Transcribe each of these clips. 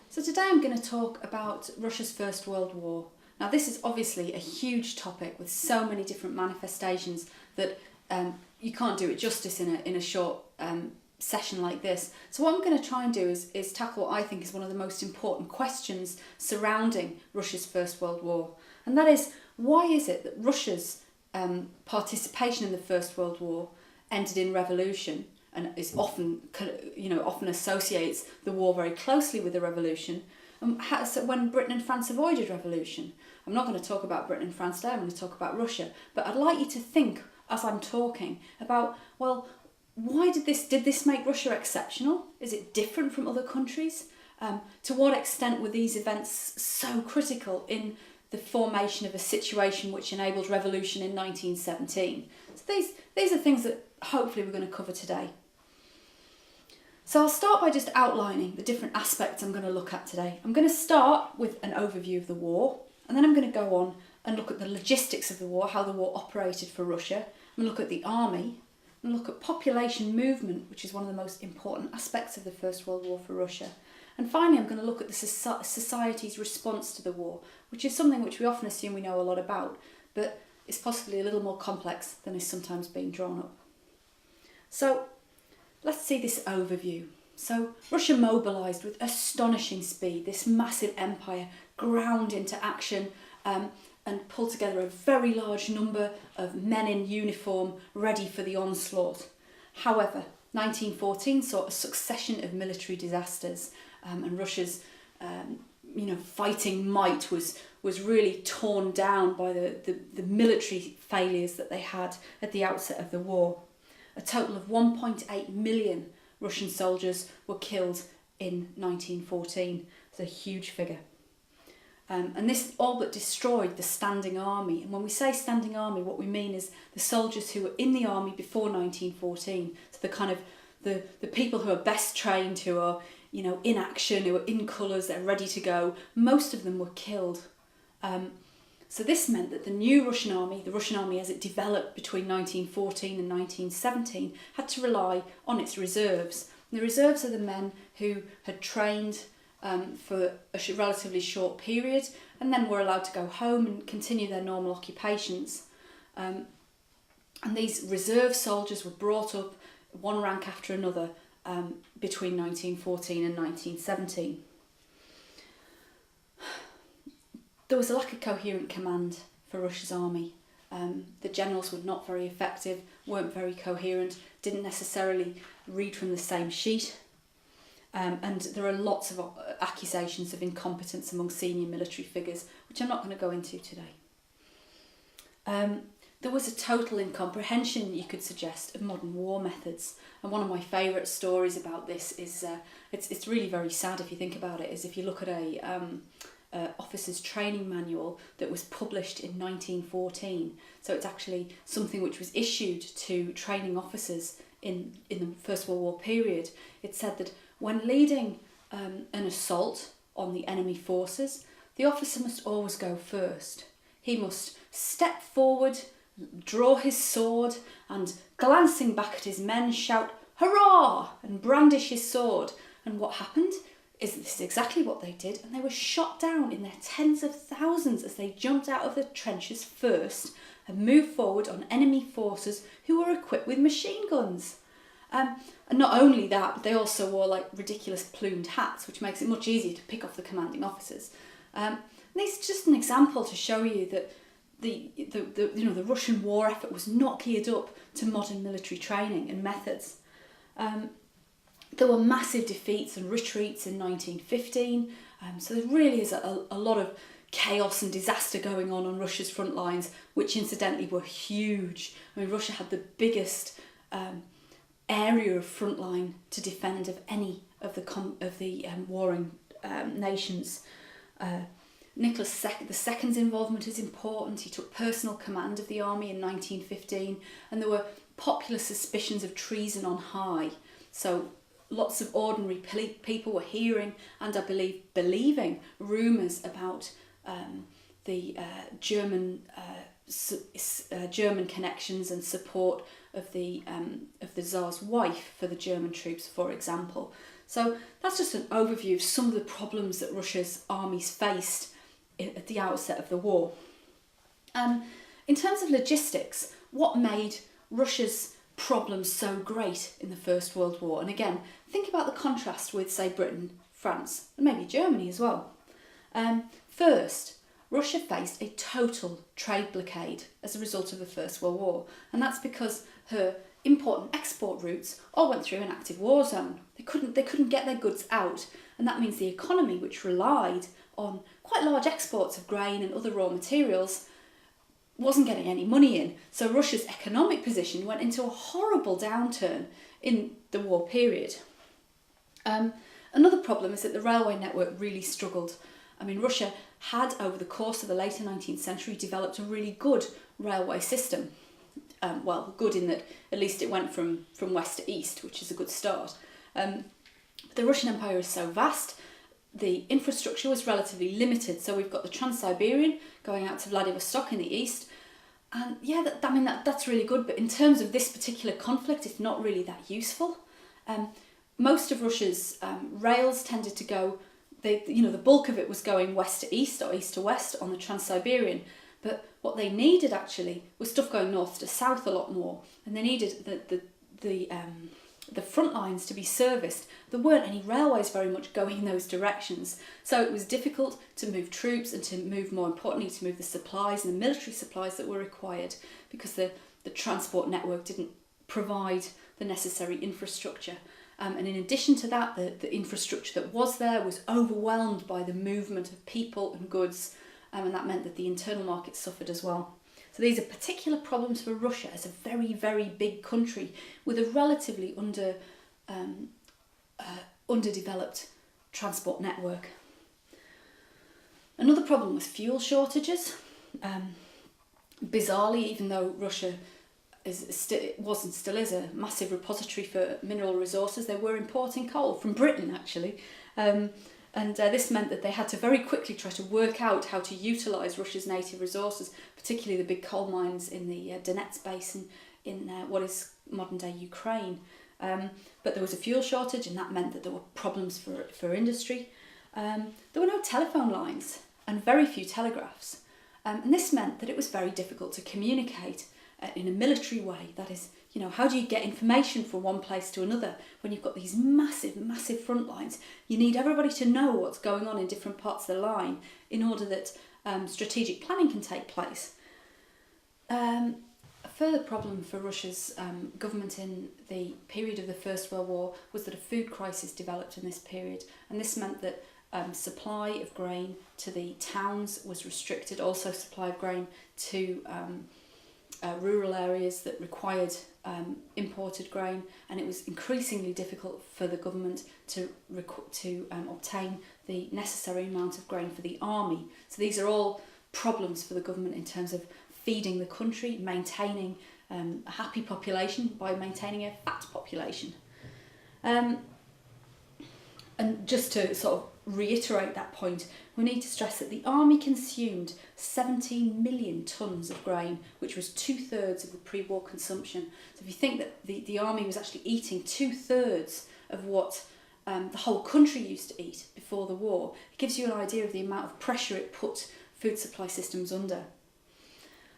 So today I'm going to talk about Russia's First World War. Now this is obviously a huge topic with so many different manifestations that you can't do it justice in a short session like this. So what I'm going to try and do is tackle what I think is one of the most important questions surrounding Russia's First World War. And that is, why is it that Russia's participation in the First World War ended in revolution, and is often associates the war very closely with the revolution, when Britain and France avoided revolution. I'm not going to talk about Britain and France today, I'm going to talk about Russia, but I'd like you to think as I'm talking about, well, why did this make Russia exceptional? Is it different from other countries? To what extent were these events so critical in the formation of a situation which enabled revolution in 1917? So these are things that hopefully we're going to cover today. So I'll start by just outlining the different aspects I'm going to look at today. I'm going to start with an overview of the war, and then I'm going to go on and look at the logistics of the war, how the war operated for Russia. I'm going to look at the army, and look at population movement, which is one of the most important aspects of the First World War for Russia. And finally, I'm going to look at the society's response to the war, which is something which we often assume we know a lot about, but is possibly a little more complex than is sometimes being drawn up. So let's see this overview. So Russia mobilised with astonishing speed, this massive empire ground into action and pulled together a very large number of men in uniform ready for the onslaught. However, 1914 saw a succession of military disasters, and Russia's fighting might was really torn down by the military failures that they had at the outset of the war. A total of 1.8 million Russian soldiers were killed in 1914. It's a huge figure. And this all but destroyed the standing army. And when we say standing army, what we mean is the soldiers who were in the army before 1914. So the kind of the people who are best trained, who are in action, who are in colours, they're ready to go. Most of them were killed. So this meant that the new Russian army, the Russian army as it developed between 1914 and 1917, had to rely on its reserves. And the reserves are the men who had trained for a relatively short period and then were allowed to go home and continue their normal occupations. And these reserve soldiers were brought up one rank after another between 1914 and 1917. There was a lack of coherent command for Russia's army. The generals were not very effective, weren't very coherent, didn't necessarily read from the same sheet. And there are lots of accusations of incompetence among senior military figures, which I'm not going to go into today. There was a total incomprehension, you could suggest, of modern war methods. And one of my favourite stories about this is, it's really very sad if you think about it, is if you look at a officer's training manual that was published in 1914. So it's actually something which was issued to training officers in the First World War period. It said that when leading an assault on the enemy forces, the officer must always go first. He must step forward, draw his sword, and glancing back at his men, shout, "Hurrah!" and brandish his sword. And what happened is this is exactly what they did, and they were shot down in their tens of thousands as they jumped out of the trenches first and moved forward on enemy forces who were equipped with machine guns. And not only that, but they also wore ridiculous plumed hats, which makes it much easier to pick off the commanding officers. And this is just an example to show you that the Russian war effort was not geared up to modern military training and methods. There were massive defeats and retreats in 1915, so there really is a lot of chaos and disaster going on Russia's front lines, which incidentally were huge. I mean, Russia had the biggest area of front line to defend of any of the warring nations. Nicholas II's involvement is important. He took personal command of the army in 1915, and there were popular suspicions of treason on high. So lots of ordinary people were hearing and I believe believing rumours about the German German connections and support of the Tsar's wife for the German troops, for example. So that's just an overview of some of the problems that Russia's armies faced at the outset of the war. In terms of logistics, what made Russia's problems so great in the First World War? And again, think about the contrast with, say, Britain, France, and maybe Germany as well. First, Russia faced a total trade blockade as a result of the First World War, and that's because her import and export routes all went through an active war zone. They couldn't get their goods out, and that means the economy, which relied on quite large exports of grain and other raw materials, wasn't getting any money in. So Russia's economic position went into a horrible downturn in the war period. Another problem is that the railway network really struggled. I mean, Russia had, over the course of the later 19th century, developed a really good railway system. Well, good in that at least it went from west to east, which is a good start. The Russian Empire is so vast, the infrastructure was relatively limited. So we've got the Trans-Siberian going out to Vladivostok in the east. And yeah, that's really good. But in terms of this particular conflict, it's not really that useful. Most of Russia's rails tended to go, the bulk of it was going west to east or east to west on the Trans-Siberian. But what they needed actually was stuff going north to south a lot more. And they needed the front lines to be serviced. There weren't any railways very much going in those directions. So it was difficult to move troops and to move, more importantly, to move the supplies and the military supplies that were required, because the transport network didn't provide the necessary infrastructure. And in addition to that, the infrastructure that was there was overwhelmed by the movement of people and goods, and that meant that the internal market suffered as well. So these are particular problems for Russia as a very, very big country with a relatively underdeveloped transport network. Another problem was fuel shortages. Bizarrely, even though Russia still is a massive repository for mineral resources, they were importing coal from Britain actually. And this meant that they had to very quickly try to work out how to utilise Russia's native resources, particularly the big coal mines in the Donetsk basin in what is modern-day Ukraine. But there was a fuel shortage, and that meant that there were problems for industry. There were no telephone lines and very few telegraphs. And this meant that it was very difficult to communicate in a military way. That is, how do you get information from one place to another when you've got these massive, massive front lines? You need everybody to know what's going on in different parts of the line in order that strategic planning can take place. A further problem for Russia's government in the period of the First World War was that a food crisis developed in this period, and this meant that supply of grain to the towns was restricted, also supply of grain to rural areas that required imported grain, and it was increasingly difficult for the government to obtain the necessary amount of grain for the army. So these are all problems for the government in terms of feeding the country, maintaining a happy population by maintaining a fat population. And just to sort of reiterate that point, we need to stress that the army consumed 17 million tonnes of grain, which was 2/3 of the pre-war consumption. So if you think that the army was actually eating 2/3 of what the whole country used to eat before the war, it gives you an idea of the amount of pressure it put food supply systems under.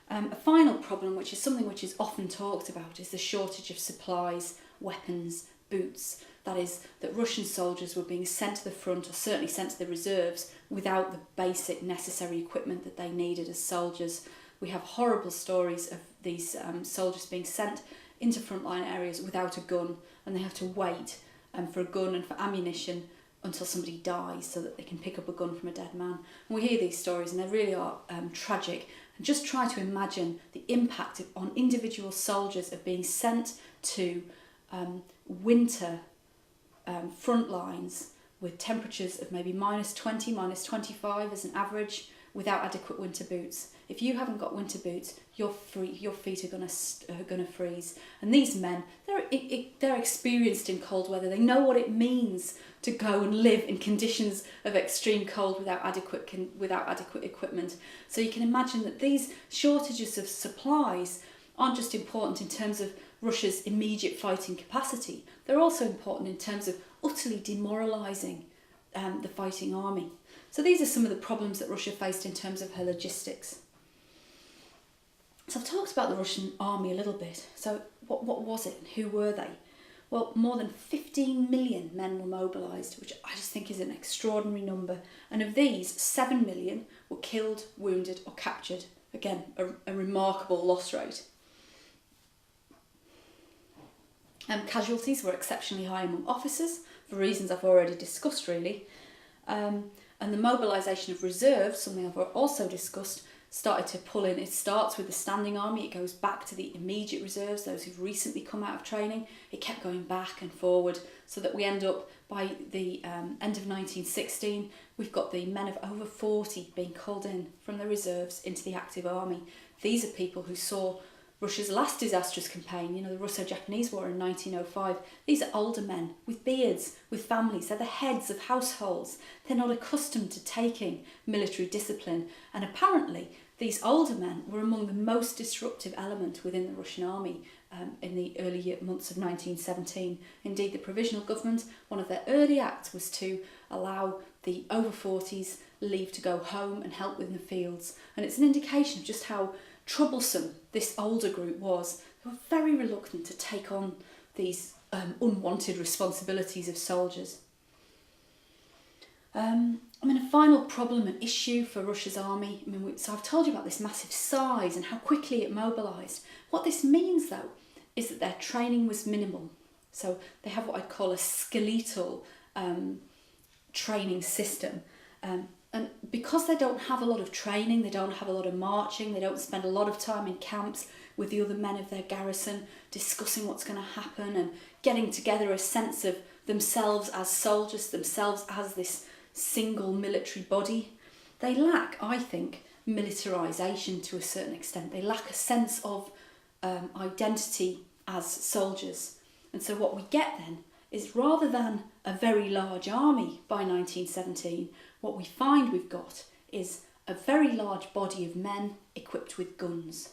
A final problem, which is something which is often talked about, is the shortage of supplies, weapons, boots. That is, that Russian soldiers were being sent to the front, or certainly sent to the reserves, without the basic necessary equipment that they needed as soldiers. We have horrible stories of these soldiers being sent into frontline areas without a gun, and they have to wait for a gun and for ammunition until somebody dies so that they can pick up a gun from a dead man. And we hear these stories and they really are tragic. And just try to imagine the impact on individual soldiers of being sent to winter front lines with temperatures of maybe -20, -25 as an average, without adequate winter boots. If you haven't got winter boots, your feet are gonna freeze. And these men, they're experienced in cold weather. They know what it means to go and live in conditions of extreme cold without adequate equipment. So you can imagine that these shortages of supplies aren't just important in terms of Russia's immediate fighting capacity. They're also important in terms of utterly demoralising the fighting army. So these are some of the problems that Russia faced in terms of her logistics. So I've talked about the Russian army a little bit. So what was it and who were they? Well, more than 15 million men were mobilised, which I just think is an extraordinary number. And of these, 7 million were killed, wounded or captured. Again, a remarkable loss rate. Casualties were exceptionally high among officers, for reasons I've already discussed really. And the mobilisation of reserves, something I've also discussed, started to pull in. It starts with the standing army, it goes back to the immediate reserves, those who've recently come out of training. It kept going back and forward so that we end up by the end of 1916, we've got the men of over 40 being called in from the reserves into the active army. These are people who saw Russia's last disastrous campaign, the Russo-Japanese War in 1905. These are older men with beards, with families. They're the heads of households. They're not accustomed to taking military discipline. And apparently, these older men were among the most disruptive element within the Russian army in the early months of 1917. Indeed, the provisional government, one of their early acts was to allow the over 40s leave to go home and help within the fields. And it's an indication of just how troublesome this older group was. They were very reluctant to take on these unwanted responsibilities of soldiers. A final problem and issue for Russia's army, so I've told you about this massive size and how quickly it mobilised. What this means though is that their training was minimal. So they have what I'd call a skeletal training system. And because they don't have a lot of training, they don't have a lot of marching, they don't spend a lot of time in camps with the other men of their garrison discussing what's going to happen and getting together a sense of themselves as soldiers, themselves as this single military body, they lack, I think, militarisation to a certain extent. They lack a sense of identity as soldiers. And so what we get then is, rather than a very large army by 1917, what we find we've got is a very large body of men equipped with guns,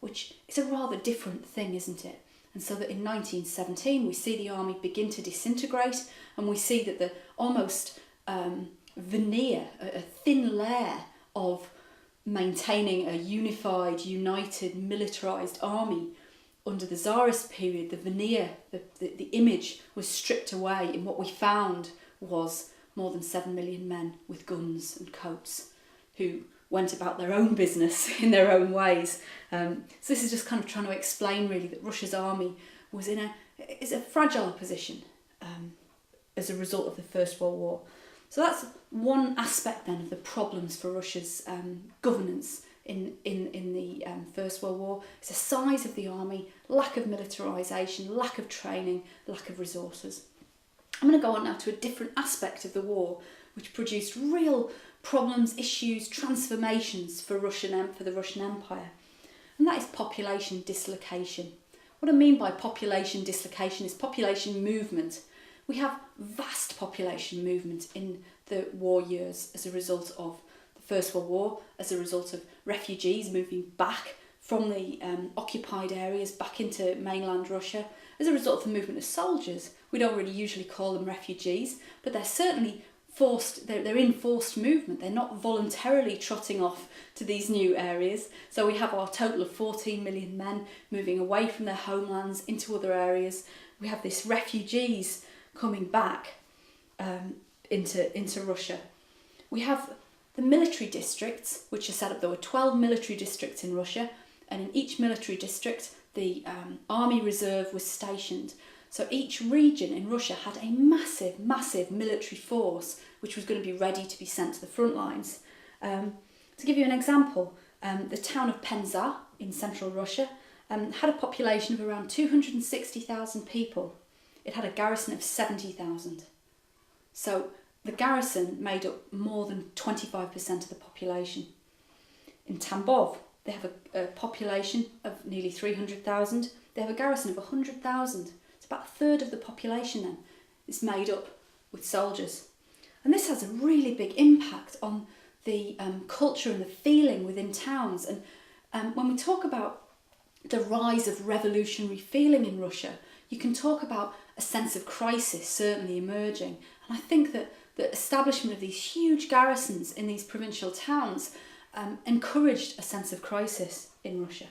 which is a rather different thing, isn't it? And so that in 1917 we see the army begin to disintegrate, and we see that the almost veneer, a thin layer of maintaining a unified, united, militarised army under the Tsarist period, the veneer, the image was stripped away, and what we found was more than 7 million men with guns and coats who went about their own business in their own ways. So this is just kind of trying to explain really that Russia's army was in a fragile position as a result of the First World War. So that's one aspect then of the problems for Russia's governance in the First World War. It's the size of the army, lack of militarisation, lack of training, lack of resources. I'm going to go on now to a different aspect of the war, which produced real problems, issues, transformations for the Russian Empire, and that is population dislocation. What I mean by population dislocation is population movement. We have vast population movement in the war years as a result of the First World War, as a result of refugees moving back from the occupied areas back into mainland Russia, as a result of the movement of soldiers. We don't really usually call them refugees, but they're certainly forced, they're in forced movement. They're not voluntarily trotting off to these new areas. So we have our total of 14 million men moving away from their homelands into other areas. We have this refugees coming back into Russia. We have the military districts, which are set up. There were 12 military districts in Russia, and in each military district the army reserve was stationed. So each region in Russia had a massive military force which was going to be ready to be sent to the front lines. To give you an example, the town of Penza in central Russia had a population of around 260,000 people. It had a garrison of 70,000. So the garrison made up more than 25% of the population. In Tambov, they have a population of nearly 300,000. They have a garrison of 100,000. It's about a third of the population then is made up with soldiers. And this has a really big impact on the culture and the feeling within towns. And when we talk about the rise of revolutionary feeling in Russia, you can talk about a sense of crisis certainly emerging. And I think that the establishment of these huge garrisons in these provincial towns encouraged a sense of crisis in Russia.